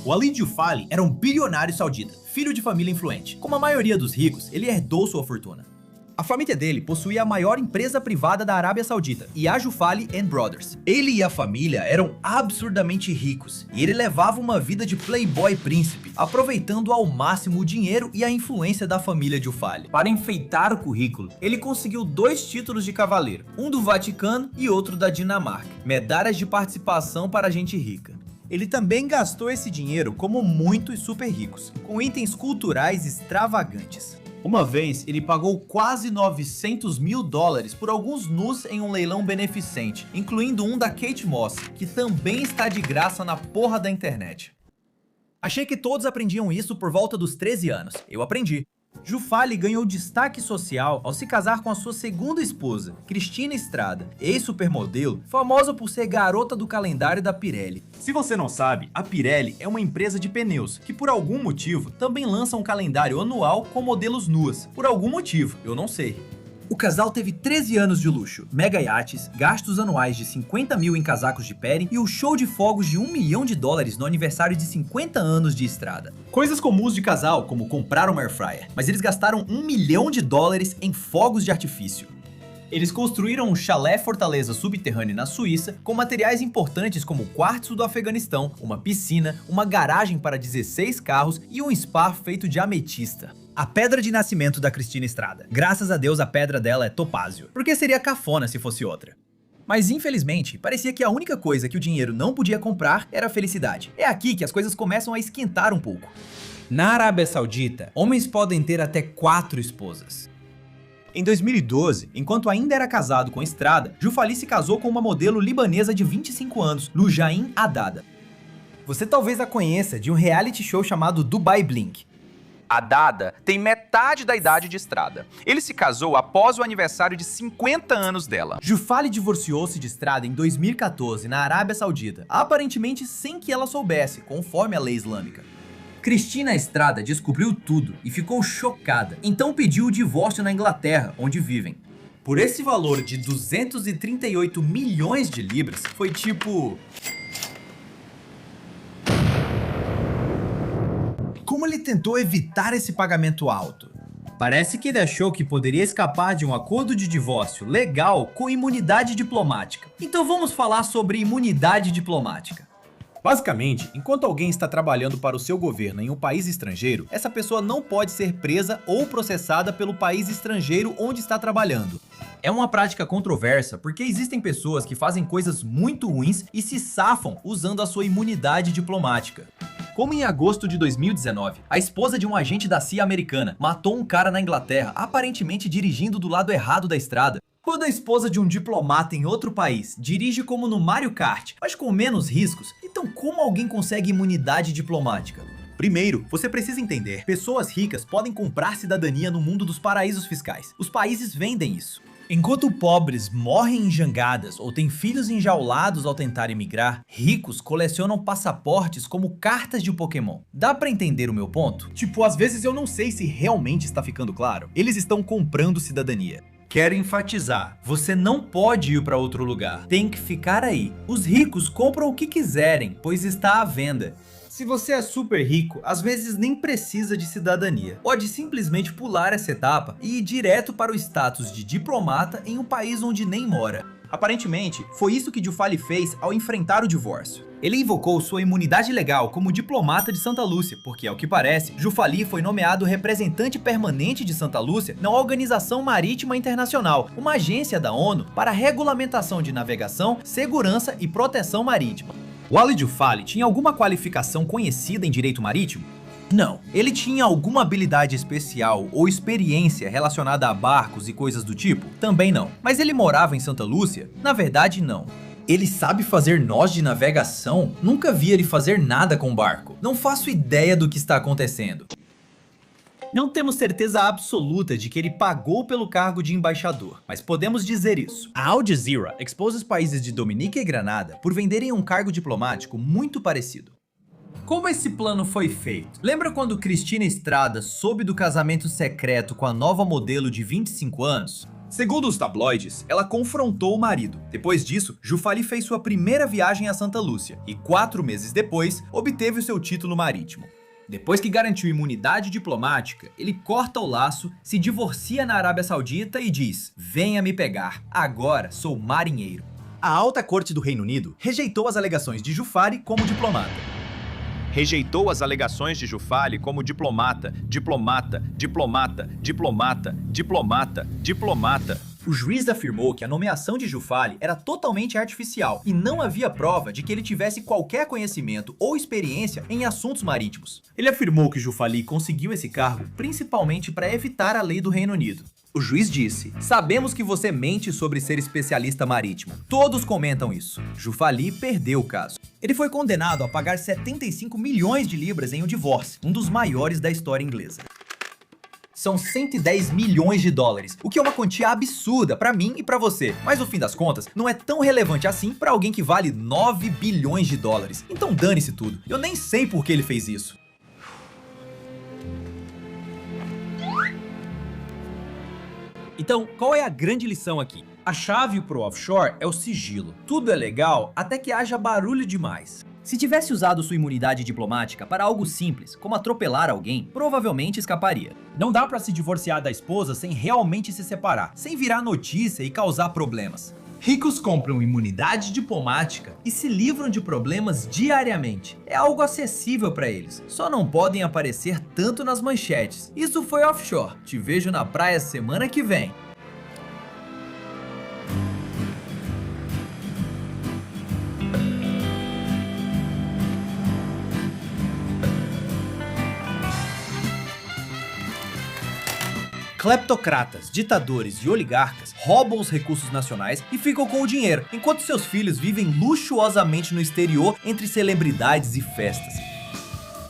Walid Jufali era um bilionário saudita, filho de família influente. Como a maioria dos ricos, ele herdou sua fortuna. A família dele possuía a maior empresa privada da Arábia Saudita, Yah Jufali & Brothers. Ele e a família eram absurdamente ricos, e ele levava uma vida de playboy príncipe, aproveitando ao máximo o dinheiro e a influência da família Jufali. Para enfeitar o currículo, ele conseguiu 2 títulos de cavaleiro, um do Vaticano e outro da Dinamarca, medalhas de participação para gente rica. Ele também gastou esse dinheiro como muitos super ricos, com itens culturais extravagantes. Uma vez, ele pagou quase 900 mil dólares por alguns nus em um leilão beneficente, incluindo um da Kate Moss, que também está de graça na porra da internet. Achei que todos aprendiam isso por volta dos 13 anos. Eu aprendi. Jufali ganhou destaque social ao se casar com a sua segunda esposa, Cristina Estrada, ex-supermodelo, famosa por ser garota do calendário da Pirelli. Se você não sabe, a Pirelli é uma empresa de pneus que por algum motivo também lança um calendário anual com modelos nuas. Por algum motivo, eu não sei. O casal teve 13 anos de luxo, mega iates, gastos anuais de 50 mil em casacos de pele e o show de fogos de $1 milhão no aniversário de 50 anos de estrada. Coisas comuns de casal, como comprar uma air fryer, mas eles gastaram $1 milhão em fogos de artifício. Eles construíram um chalé fortaleza subterrâneo na Suíça com materiais importantes como o quartzo do Afeganistão, uma piscina, uma garagem para 16 carros e um spa feito de ametista. A pedra de nascimento da Cristina Estrada. Graças a Deus a pedra dela é topázio, porque seria cafona se fosse outra. Mas infelizmente, parecia que a única coisa que o dinheiro não podia comprar era a felicidade. É aqui que as coisas começam a esquentar um pouco. Na Arábia Saudita, homens podem ter até 4 esposas. Em 2012, enquanto ainda era casado com Estrada, Jufali se casou com uma modelo libanesa de 25 anos, Lujain Haddad. Você talvez a conheça de um reality show chamado Dubai Blink. Haddad tem metade da idade de Estrada. Ele se casou após o aniversário de 50 anos dela. Jufali divorciou-se de Estrada em 2014 na Arábia Saudita, aparentemente sem que ela soubesse, conforme a lei islâmica. Cristina Estrada descobriu tudo e ficou chocada, então pediu o divórcio na Inglaterra, onde vivem. Por esse valor de 238 milhões de libras, foi tipo... Como ele tentou evitar esse pagamento alto? Parece que ele achou que poderia escapar de um acordo de divórcio legal com imunidade diplomática. Então vamos falar sobre imunidade diplomática. Basicamente, enquanto alguém está trabalhando para o seu governo em um país estrangeiro, essa pessoa não pode ser presa ou processada pelo país estrangeiro onde está trabalhando. É uma prática controversa porque existem pessoas que fazem coisas muito ruins e se safam usando a sua imunidade diplomática. Como em agosto de 2019, a esposa de um agente da CIA americana matou um cara na Inglaterra, aparentemente dirigindo do lado errado da estrada. Quando a esposa de um diplomata em outro país dirige como no Mario Kart, mas com menos riscos, então como alguém consegue imunidade diplomática? Primeiro, você precisa entender, pessoas ricas podem comprar cidadania no mundo dos paraísos fiscais. Os países vendem isso. Enquanto pobres morrem em jangadas ou têm filhos enjaulados ao tentar emigrar, ricos colecionam passaportes como cartas de Pokémon. Dá pra entender o meu ponto? Tipo, às vezes eu não sei se realmente está ficando claro. Eles estão comprando cidadania. Quero enfatizar, você não pode ir para outro lugar, tem que ficar aí. Os ricos compram o que quiserem, pois está à venda. Se você é super rico, às vezes nem precisa de cidadania. Pode simplesmente pular essa etapa e ir direto para o status de diplomata em um país onde nem mora. Aparentemente, foi isso que Jufali fez ao enfrentar o divórcio. Ele invocou sua imunidade legal como diplomata de Santa Lúcia, porque, ao que parece, Jufali foi nomeado representante permanente de Santa Lúcia na Organização Marítima Internacional, uma agência da ONU para a regulamentação de navegação, segurança e proteção marítima. O Ali Jufali tinha alguma qualificação conhecida em direito marítimo? Não. Ele tinha alguma habilidade especial ou experiência relacionada a barcos e coisas do tipo? Também não. Mas ele morava em Santa Lúcia? Na verdade, não. Ele sabe fazer nós de navegação? Nunca vi ele fazer nada com barco. Não faço ideia do que está acontecendo. Não temos certeza absoluta de que ele pagou pelo cargo de embaixador, mas podemos dizer isso. A Al Jazeera expôs os países de Dominica e Granada por venderem um cargo diplomático muito parecido. Como esse plano foi feito? Lembra quando Cristina Estrada soube do casamento secreto com a nova modelo de 25 anos? Segundo os tabloides, ela confrontou o marido. Depois disso, Jufali fez sua primeira viagem a Santa Lúcia e 4 meses depois, obteve o seu título marítimo. Depois que garantiu imunidade diplomática, ele corta o laço, se divorcia na Arábia Saudita e diz: "Venha me pegar, agora sou marinheiro." A alta corte do Reino Unido rejeitou as alegações de Jufali como diplomata. Rejeitou as alegações de Jufali como diplomata. O juiz afirmou que a nomeação de Jufali era totalmente artificial e não havia prova de que ele tivesse qualquer conhecimento ou experiência em assuntos marítimos. Ele afirmou que Jufali conseguiu esse cargo principalmente para evitar a lei do Reino Unido. O juiz disse: "Sabemos que você mente sobre ser especialista marítimo. Todos comentam isso." Jufali perdeu o caso. Ele foi condenado a pagar 75 milhões de libras em um divórcio, um dos maiores da história inglesa. São 110 milhões de dólares, o que é uma quantia absurda pra mim e pra você. Mas no fim das contas, não é tão relevante assim pra alguém que vale 9 bilhões de dólares. Então dane-se tudo. Eu nem sei por que ele fez isso. Então, qual é a grande lição aqui? A chave pro offshore é o sigilo. Tudo é legal até que haja barulho demais. Se tivesse usado sua imunidade diplomática para algo simples, como atropelar alguém, provavelmente escaparia. Não dá pra se divorciar da esposa sem realmente se separar, sem virar notícia e causar problemas. Ricos compram imunidade diplomática e se livram de problemas diariamente. É algo acessível para eles, só não podem aparecer tanto nas manchetes. Isso foi offshore. Te vejo na praia semana que vem. Cleptocratas, ditadores e oligarcas roubam os recursos nacionais e ficam com o dinheiro, enquanto seus filhos vivem luxuosamente no exterior entre celebridades e festas.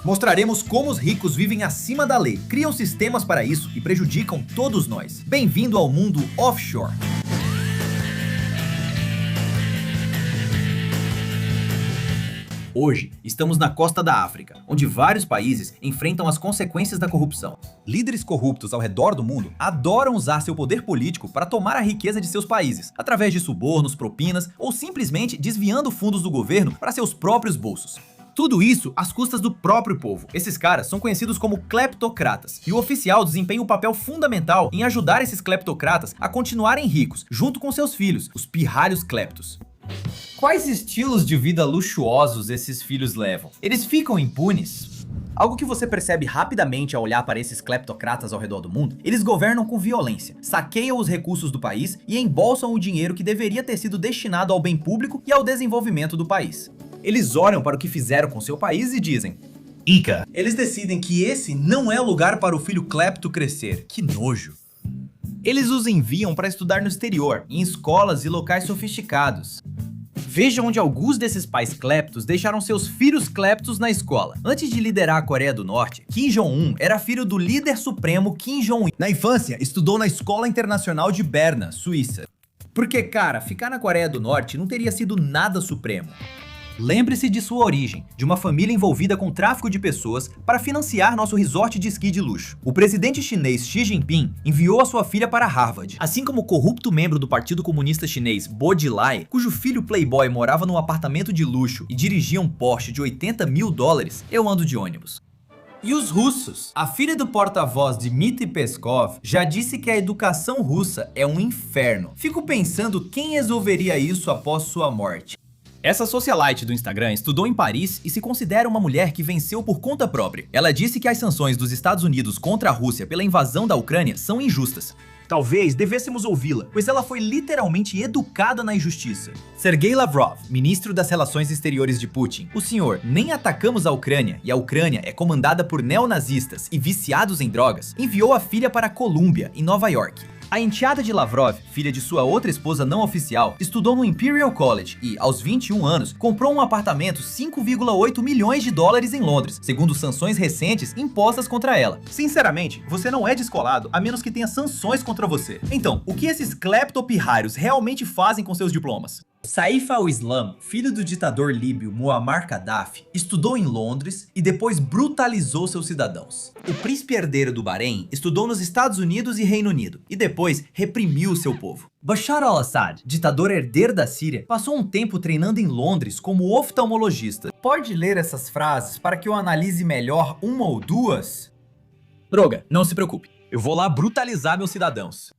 Mostraremos como os ricos vivem acima da lei, criam sistemas para isso e prejudicam todos nós. Bem-vindo ao mundo offshore. Hoje, estamos na costa da África, onde vários países enfrentam as consequências da corrupção. Líderes corruptos ao redor do mundo adoram usar seu poder político para tomar a riqueza de seus países, através de subornos, propinas ou simplesmente desviando fundos do governo para seus próprios bolsos. Tudo isso às custas do próprio povo. Esses caras são conhecidos como cleptocratas, e o oficial desempenha um papel fundamental em ajudar esses cleptocratas a continuarem ricos, junto com seus filhos, os pirralhos cleptos. Quais estilos de vida luxuosos esses filhos levam? Eles ficam impunes? Algo que você percebe rapidamente ao olhar para esses cleptocratas ao redor do mundo: eles governam com violência, saqueiam os recursos do país e embolsam o dinheiro que deveria ter sido destinado ao bem público e ao desenvolvimento do país. Eles olham para o que fizeram com seu país e dizem: Ica. Eles decidem que esse não é o lugar para o filho clepto crescer. Que nojo. Eles os enviam para estudar no exterior, em escolas e locais sofisticados. Veja onde alguns desses pais cleptos deixaram seus filhos cleptos na escola. Antes de liderar a Coreia do Norte, Kim Jong-un era filho do líder supremo Kim Jong-il. Na infância, estudou na Escola Internacional de Berna, Suíça. Porque, cara, ficar na Coreia do Norte não teria sido nada supremo. Lembre-se de sua origem, de uma família envolvida com tráfico de pessoas para financiar nosso resort de esqui de luxo. O presidente chinês Xi Jinping enviou a sua filha para Harvard, assim como o corrupto membro do Partido Comunista Chinês Bo Xilai, cujo filho playboy morava num apartamento de luxo e dirigia um Porsche de 80 mil dólares. Eu ando de ônibus. E os russos? A filha do porta-voz Dmitry Peskov já disse que a educação russa é um inferno. Fico pensando quem resolveria isso após sua morte. Essa socialite do Instagram estudou em Paris e se considera uma mulher que venceu por conta própria. Ela disse que as sanções dos Estados Unidos contra a Rússia pela invasão da Ucrânia são injustas. Talvez devêssemos ouvi-la, pois ela foi literalmente educada na injustiça. Sergei Lavrov, ministro das Relações Exteriores de Putin: o senhor, nem atacamos a Ucrânia, e a Ucrânia é comandada por neonazistas e viciados em drogas, enviou a filha para a Colômbia, em Nova York. A enteada de Lavrov, filha de sua outra esposa não oficial, estudou no Imperial College e, aos 21 anos, comprou um apartamento 5,8 milhões de dólares em Londres, segundo sanções recentes impostas contra ela. Sinceramente, você não é descolado a menos que tenha sanções contra você. Então, o que esses cleptopirrários realmente fazem com seus diplomas? Saif al-Islam, filho do ditador líbio Muammar Gaddafi, estudou em Londres e depois brutalizou seus cidadãos. O príncipe herdeiro do Bahrein estudou nos Estados Unidos e Reino Unido e depois reprimiu seu povo. Bashar al-Assad, ditador herdeiro da Síria, passou um tempo treinando em Londres como oftalmologista. Pode ler essas frases para que eu analise melhor uma ou duas? Droga, não se preocupe, eu vou lá brutalizar meus cidadãos.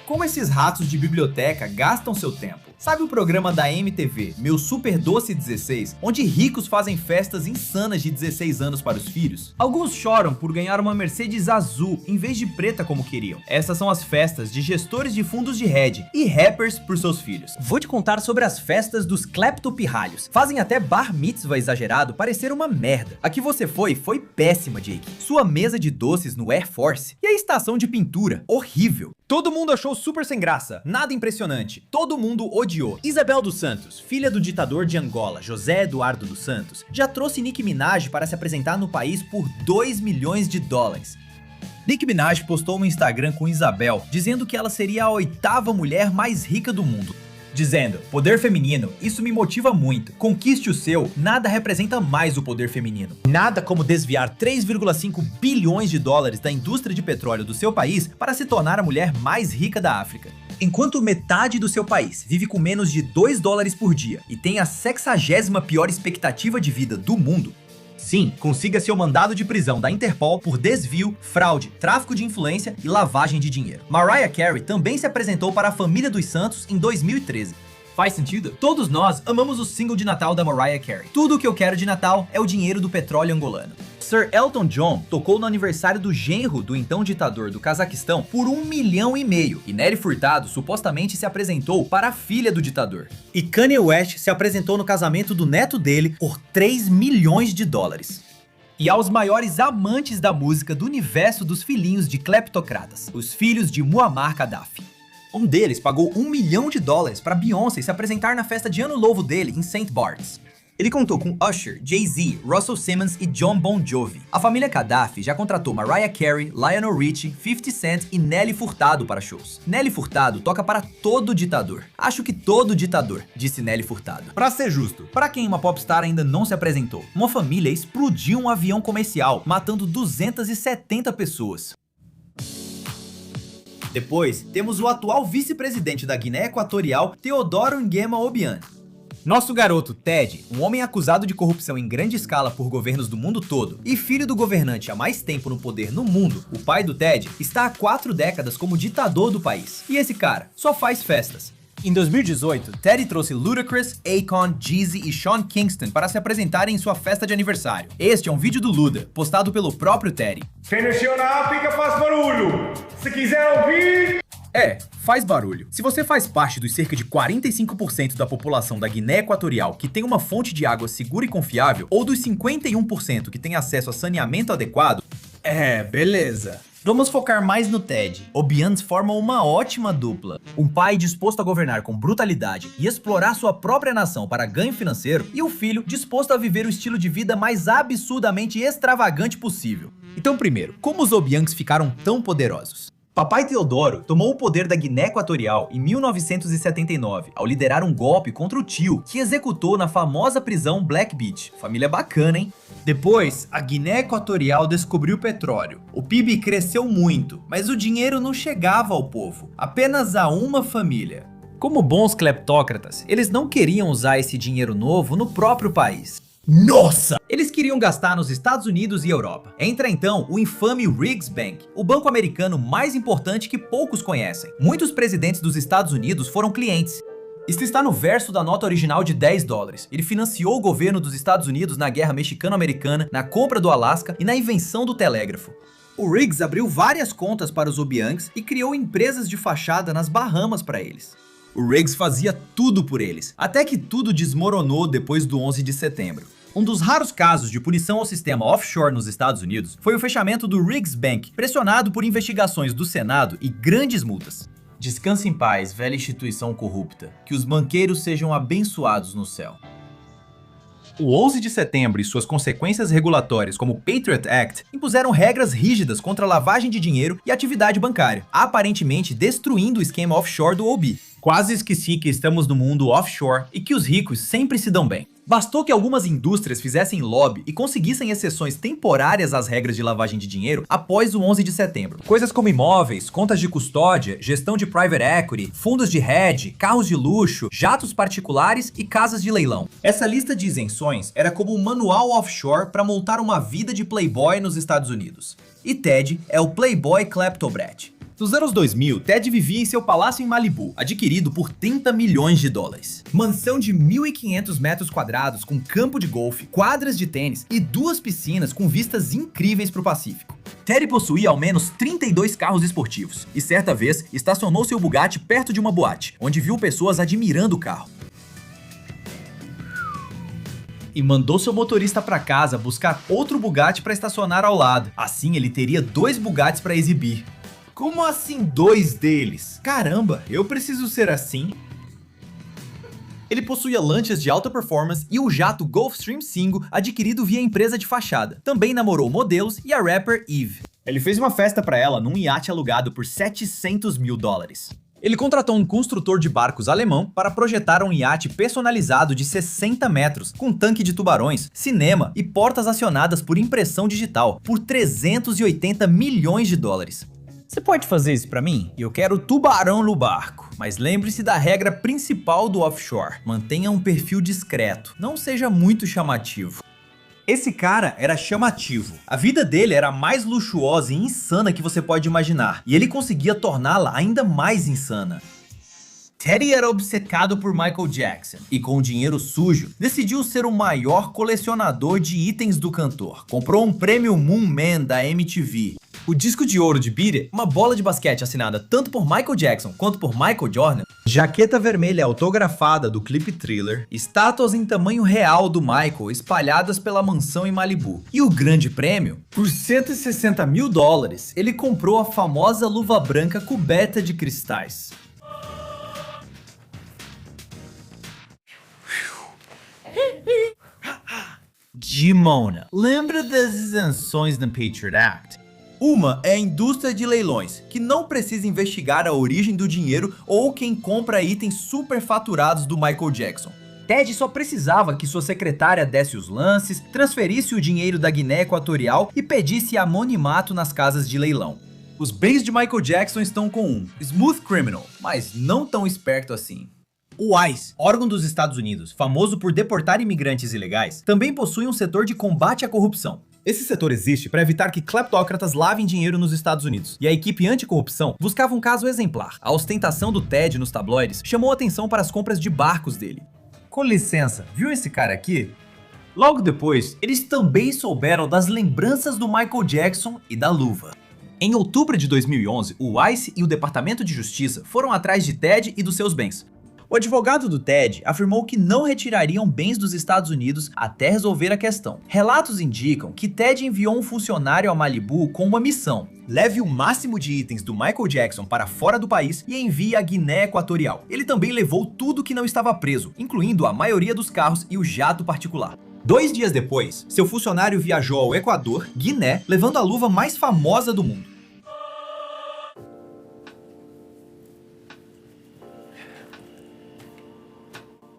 Como esses ratos de biblioteca gastam seu tempo? Sabe o programa da MTV, Meu Super Doce 16, onde ricos fazem festas insanas de 16 anos para os filhos? Alguns choram por ganhar uma Mercedes azul em vez de preta como queriam. Essas são as festas de gestores de fundos de hedge e rappers por seus filhos. Vou te contar sobre as festas dos cleptopirralhos. Fazem até bar mitzvah exagerado parecer uma merda. A que você foi péssima, Jake. Sua mesa de doces no Air Force e a estação de pintura, horrível. Todo mundo achou super sem graça, nada impressionante. Todo mundo odiou. Isabel dos Santos, filha do ditador de Angola, José Eduardo dos Santos, já trouxe Nicki Minaj para se apresentar no país por 2 milhões de dólares. Nicki Minaj postou no Instagram com Isabel, dizendo que ela seria a 8ª mulher mais rica do mundo. Dizendo: poder feminino, isso me motiva muito. Conquiste o seu, nada representa mais o poder feminino. Nada como desviar 3,5 bilhões de dólares da indústria de petróleo do seu país para se tornar a mulher mais rica da África. Enquanto metade do seu país vive com menos de 2 dólares por dia e tem a 60ª pior expectativa de vida do mundo, sim, consiga seu mandado de prisão da Interpol por desvio, fraude, tráfico de influência e lavagem de dinheiro. Mariah Carey também se apresentou para a família dos Santos em 2013. Faz sentido? Todos nós amamos o single de Natal da Mariah Carey. Tudo o que eu quero de Natal é o dinheiro do petróleo angolano. Sir Elton John tocou no aniversário do genro do então ditador do Cazaquistão por 1,5 milhão e Nelly Furtado supostamente se apresentou para a filha do ditador. E Kanye West se apresentou no casamento do neto dele por 3 milhões de dólares. E aos maiores amantes da música do universo dos filhinhos de cleptocratas, os filhos de Muammar Gaddafi. Um deles pagou 1 milhão de dólares para Beyoncé se apresentar na festa de ano novo dele em St. Bart's. Ele contou com Usher, Jay-Z, Russell Simmons e John Bon Jovi. A família Gaddafi já contratou Mariah Carey, Lionel Richie, 50 Cent e Nelly Furtado para shows. Nelly Furtado toca para todo ditador. Acho que todo ditador, disse Nelly Furtado. Pra ser justo, para quem uma popstar ainda não se apresentou, uma família explodiu um avião comercial, matando 270 pessoas. Depois, temos o atual vice-presidente da Guiné Equatorial, Teodoro Nguema Obiang. Nosso garoto Ted, um homem acusado de corrupção em grande escala por governos do mundo todo e filho do governante há mais tempo no poder no mundo, o pai do Ted, está há 4 décadas como ditador do país. E esse cara só faz festas. Em 2018, Teddy trouxe Ludacris, Akon, Jeezy e Sean Kingston para se apresentarem em sua festa de aniversário. Este é um vídeo do Luda, postado pelo próprio Teddy. Quem mexeu na África faz barulho. Se quiser ouvir... Faz barulho. Se você faz parte dos cerca de 45% da população da Guiné Equatorial que tem uma fonte de água segura e confiável, ou dos 51% que tem acesso a saneamento adequado, beleza. Vamos focar mais no Ted. Obians formam uma ótima dupla. Um pai disposto a governar com brutalidade e explorar sua própria nação para ganho financeiro, e o filho disposto a viver o estilo de vida mais absurdamente extravagante possível. Então, primeiro, como os Obiangs ficaram tão poderosos? Papai Teodoro tomou o poder da Guiné Equatorial em 1979, ao liderar um golpe contra o tio, que executou na famosa prisão Black Beach. Família bacana, hein? Depois, a Guiné Equatorial descobriu petróleo. O PIB cresceu muito, mas o dinheiro não chegava ao povo, apenas a uma família. Como bons cleptócratas, eles não queriam usar esse dinheiro novo no próprio país. Nossa! Eles queriam gastar nos Estados Unidos e Europa. Entra então o infame Riggs Bank, o banco americano mais importante que poucos conhecem. Muitos presidentes dos Estados Unidos foram clientes. Isso está no verso da nota original de $10. Ele financiou o governo dos Estados Unidos na Guerra Mexicano-Americana, na compra do Alasca e na invenção do telégrafo. O Riggs abriu várias contas para os Obiangs e criou empresas de fachada nas Bahamas para eles. O Riggs fazia tudo por eles, até que tudo desmoronou depois do 11 de setembro. Um dos raros casos de punição ao sistema offshore nos Estados Unidos foi o fechamento do Riggs Bank, pressionado por investigações do Senado e grandes multas. Descanse em paz, velha instituição corrupta. Que os banqueiros sejam abençoados no céu. O 11 de setembro e suas consequências regulatórias, como o Patriot Act, impuseram regras rígidas contra a lavagem de dinheiro e atividade bancária, aparentemente destruindo o esquema offshore do OB. Quase esqueci que estamos no mundo offshore e que os ricos sempre se dão bem. Bastou que algumas indústrias fizessem lobby e conseguissem exceções temporárias às regras de lavagem de dinheiro após o 11 de setembro. Coisas como imóveis, contas de custódia, gestão de private equity, fundos de hedge, carros de luxo, jatos particulares e casas de leilão. Essa lista de isenções era como um manual offshore para montar uma vida de playboy nos Estados Unidos. E Ted é o playboy kleptobrat. Nos anos 2000, Ted vivia em seu palácio em Malibu, adquirido por $30 milhões. Mansão de 1.500 metros quadrados com campo de golfe, quadras de tênis e 2 piscinas com vistas incríveis para o Pacífico. Ted possuía ao menos 32 carros esportivos e certa vez estacionou seu Bugatti perto de uma boate, onde viu pessoas admirando o carro. E mandou seu motorista para casa buscar outro Bugatti para estacionar ao lado. Assim ele teria 2 Bugattis para exibir. Como assim 2 deles? Caramba, eu preciso ser assim? Ele possuía lanchas de alta performance e o jato Gulfstream Single adquirido via empresa de fachada. Também namorou modelos e a rapper Eve. Ele fez uma festa para ela num iate alugado por $700 mil. Ele contratou um construtor de barcos alemão para projetar um iate personalizado de 60 metros, com tanque de tubarões, cinema e portas acionadas por impressão digital, por $380 milhões. Você pode fazer isso pra mim? Eu quero tubarão no barco. Mas lembre-se da regra principal do offshore. Mantenha um perfil discreto. Não seja muito chamativo. Esse cara era chamativo. A vida dele era a mais luxuosa e insana que você pode imaginar. E ele conseguia torná-la ainda mais insana. Teddy era obcecado por Michael Jackson e com o dinheiro sujo, decidiu ser o maior colecionador de itens do cantor. Comprou um prêmio Moon Man da MTV. O disco de ouro de Beat It, uma bola de basquete assinada tanto por Michael Jackson quanto por Michael Jordan, jaqueta vermelha autografada do clipe Thriller, estátuas em tamanho real do Michael espalhadas pela mansão em Malibu. E o grande prêmio? Por $160 mil, ele comprou a famosa luva branca coberta de cristais. Dimona, lembra das isenções no Patriot Act? Uma é a indústria de leilões, que não precisa investigar a origem do dinheiro ou quem compra itens superfaturados do Michael Jackson. Ted só precisava que sua secretária desse os lances, transferisse o dinheiro da Guiné Equatorial e pedisse anonimato nas casas de leilão. Os bens de Michael Jackson estão com um Smooth Criminal, mas não tão esperto assim. O ICE, órgão dos Estados Unidos, famoso por deportar imigrantes ilegais, também possui um setor de combate à corrupção. Esse setor existe para evitar que cleptócratas lavem dinheiro nos Estados Unidos, e a equipe anticorrupção buscava um caso exemplar. A ostentação do Ted nos tabloides chamou atenção para as compras de barcos dele. Com licença, viu esse cara aqui? Logo depois, eles também souberam das lembranças do Michael Jackson e da luva. Em outubro de 2011, o ICE e o Departamento de Justiça foram atrás de Ted e dos seus bens. O advogado do Ted afirmou que não retirariam bens dos Estados Unidos até resolver a questão. Relatos indicam que Ted enviou um funcionário a Malibu com uma missão: leve o máximo de itens do Michael Jackson para fora do país e envie à Guiné Equatorial. Ele também levou tudo que não estava preso, incluindo a maioria dos carros e o jato particular. 2 dias depois, seu funcionário viajou ao Equador, Guiné, levando a luva mais famosa do mundo.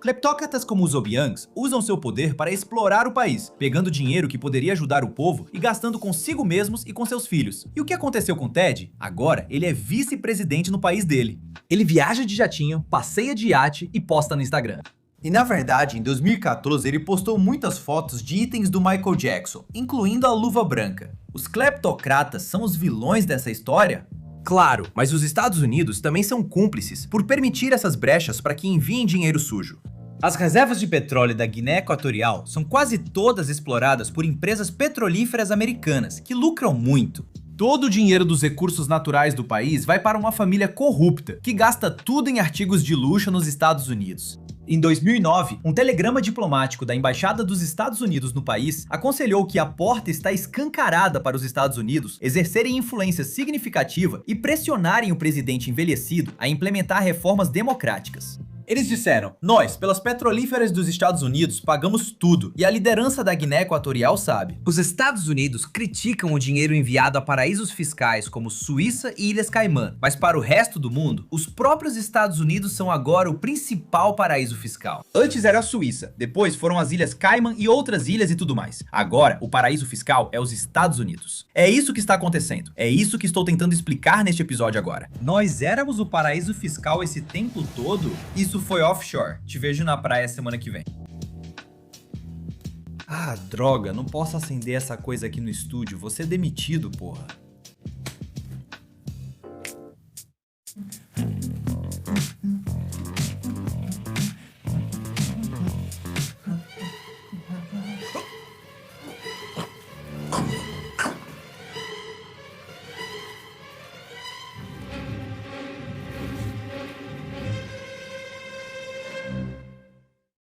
Cleptócratas como os Obiangs usam seu poder para explorar o país, pegando dinheiro que poderia ajudar o povo e gastando consigo mesmos e com seus filhos. E o que aconteceu com Ted? Agora ele é vice-presidente no país dele. Ele viaja de jatinho, passeia de iate e posta no Instagram. E na verdade, em 2014 ele postou muitas fotos de itens do Michael Jackson, incluindo a luva branca. Os cleptocratas são os vilões dessa história? Claro, mas os Estados Unidos também são cúmplices por permitir essas brechas para que enviem dinheiro sujo. As reservas de petróleo da Guiné Equatorial são quase todas exploradas por empresas petrolíferas americanas, que lucram muito. Todo o dinheiro dos recursos naturais do país vai para uma família corrupta, que gasta tudo em artigos de luxo nos Estados Unidos. Em 2009, um telegrama diplomático da Embaixada dos Estados Unidos no país aconselhou que a porta está escancarada para os Estados Unidos exercerem influência significativa e pressionarem o presidente envelhecido a implementar reformas democráticas. Eles disseram: nós, pelas petrolíferas dos Estados Unidos, pagamos tudo, e a liderança da Guiné Equatorial sabe. Os Estados Unidos criticam o dinheiro enviado a paraísos fiscais como Suíça e Ilhas Caimã, mas para o resto do mundo, os próprios Estados Unidos são agora o principal paraíso fiscal. Antes era a Suíça, depois foram as Ilhas Caimã e outras ilhas e tudo mais. Agora, o paraíso fiscal é os Estados Unidos. É isso que está acontecendo. É isso que estou tentando explicar neste episódio agora. Nós éramos o paraíso fiscal esse tempo todo? Isso foi offshore. Te vejo na praia semana que vem. Ah, droga, não posso acender essa coisa aqui no estúdio. Vou ser demitido, porra.